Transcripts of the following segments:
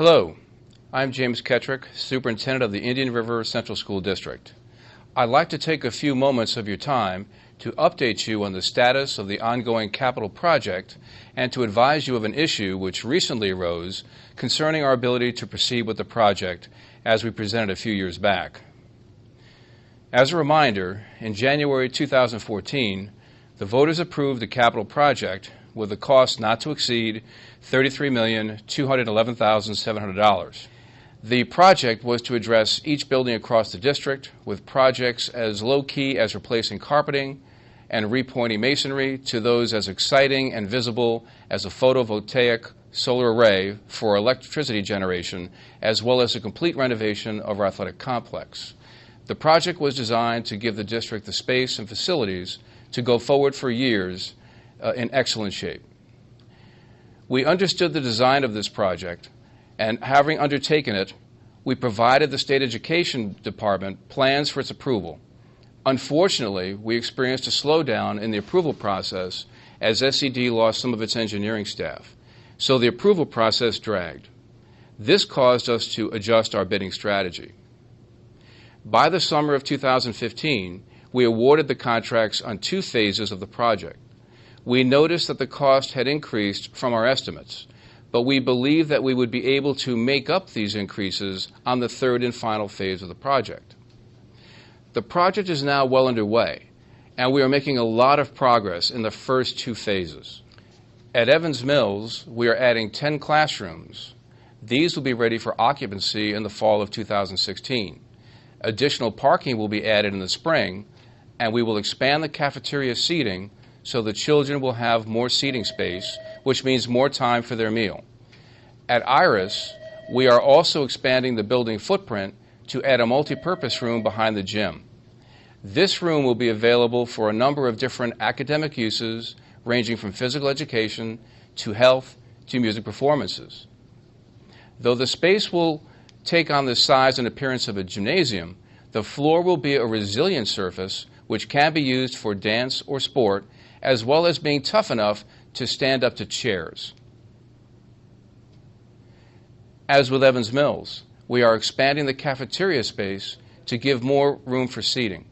Hello, I'm James Kettrick, Superintendent of the Indian River Central School District. I'd like to take a few moments of your time to update you on the status of the ongoing capital project and to advise you of an issue which recently arose concerning our ability to proceed with the project as we presented a few years back. As a reminder, in January 2014, the voters approved the capital project with a cost not to exceed $33,211,700. The project was to address each building across the district with projects as low-key as replacing carpeting and repointing masonry to those as exciting and visible as a photovoltaic solar array for electricity generation, as well as a complete renovation of our athletic complex. The project was designed to give the district the space and facilities to go forward for years in excellent shape. We understood the design of this project, and having undertaken it, we provided the State Education Department plans for its approval. Unfortunately, we experienced a slowdown in the approval process as SED lost some of its engineering staff, so the approval process dragged. This caused us to adjust our bidding strategy. By the summer of 2015, we awarded the contracts on 2 phases of the project. We noticed that the cost had increased from our estimates, but we believed that we would be able to make up these increases on the 3rd and final phase of the project. The project is now well underway, and we are making a lot of progress in the first 2 phases. At Evans Mills, we are adding 10 classrooms. These will be ready for occupancy in the fall of 2016. Additional parking will be added in the spring, and we will expand the cafeteria seating so the children will have more seating space, which means more time for their meal. At Iris, we are also expanding the building footprint to add a multi-purpose room behind the gym. This room will be available for a number of different academic uses, ranging from physical education to health to music performances. Though the space will take on the size and appearance of a gymnasium, the floor will be a resilient surface which can be used for dance or sport, as well as being tough enough to stand up to chairs. As with Evans Mills, we are expanding the cafeteria space to give more room for seating.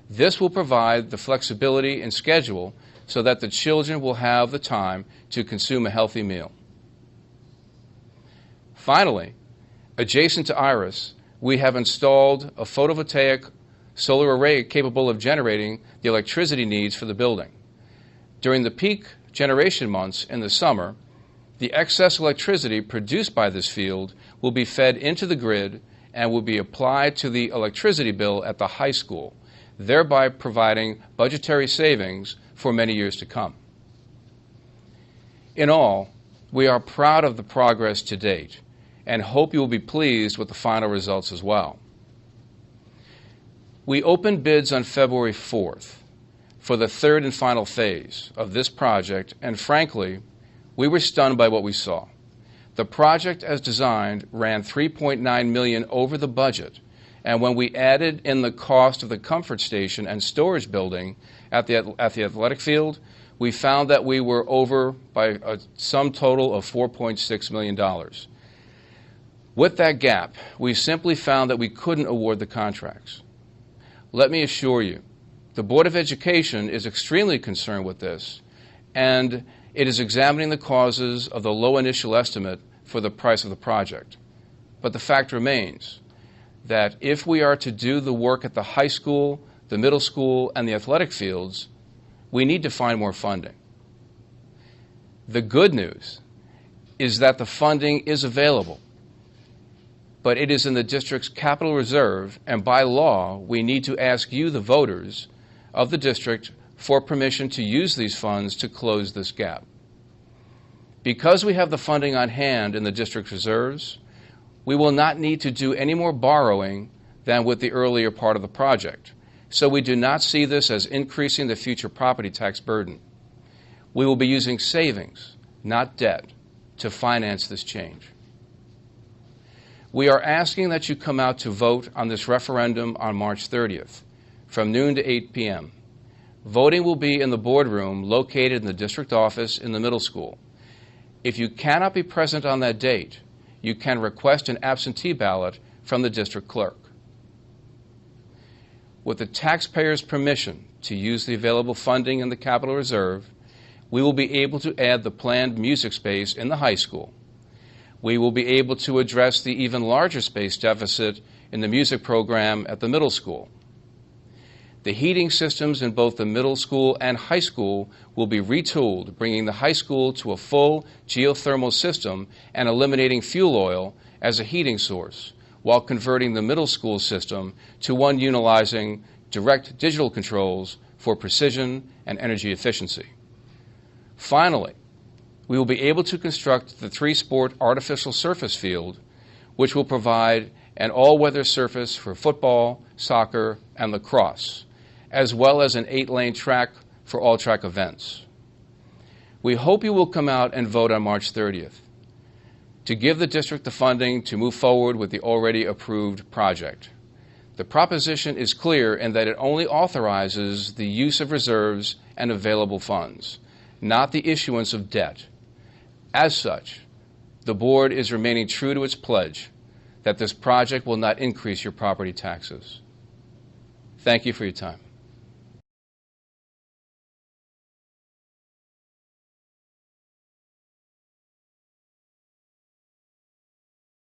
This will provide the flexibility in schedule so that the children will have the time to consume a healthy meal. Finally, adjacent to Iris, we have installed a photovoltaic solar array capable of generating the electricity needs for the building. During the peak generation months in the summer, the excess electricity produced by this field will be fed into the grid and will be applied to the electricity bill at the high school, thereby providing budgetary savings for many years to come. In all, we are proud of the progress to date and hope you will be pleased with the final results as well. We opened bids on February 4th for the 3rd and final phase of this project, and frankly, we were stunned by what we saw. The project as designed ran $3.9 million over the budget, and when we added in the cost of the comfort station and storage building at the athletic field, we found that we were over by a sum total of $4.6 million. With that gap, we simply found that we couldn't award the contracts. Let me assure you, the Board of Education is extremely concerned with this, and it is examining the causes of the low initial estimate for the price of the project. But the fact remains that if we are to do the work at the high school, the middle school, and the athletic fields, we need to find more funding. The good news is that the funding is available, but it is in the district's capital reserve, and by law, we need to ask you, the voters of the district, for permission to use these funds to close this gap. Because we have the funding on hand in the district's reserves, we will not need to do any more borrowing than with the earlier part of the project. So we do not see this as increasing the future property tax burden. We will be using savings, not debt, to finance this change. We are asking that you come out to vote on this referendum on March 30th, from noon to 8 p.m. Voting will be in the boardroom located in the district office in the middle school. If you cannot be present on that date, you can request an absentee ballot from the district clerk. With the taxpayers' permission to use the available funding in the capital reserve, we will be able to add the planned music space in the high school. We will be able to address the even larger space deficit in the music program at the middle school. The heating systems in both the middle school and high school will be retooled, bringing the high school to a full geothermal system and eliminating fuel oil as a heating source, while converting the middle school system to one utilizing direct digital controls for precision and energy efficiency. Finally, we will be able to construct the 3-sport artificial surface field, which will provide an all-weather surface for football, soccer, and lacrosse, as well as an 8-lane track for all track events. We hope you will come out and vote on March 30th to give the district the funding to move forward with the already approved project. The proposition is clear in that it only authorizes the use of reserves and available funds, not the issuance of debt. As such, the board is remaining true to its pledge that this project will not increase your property taxes. Thank you for your time.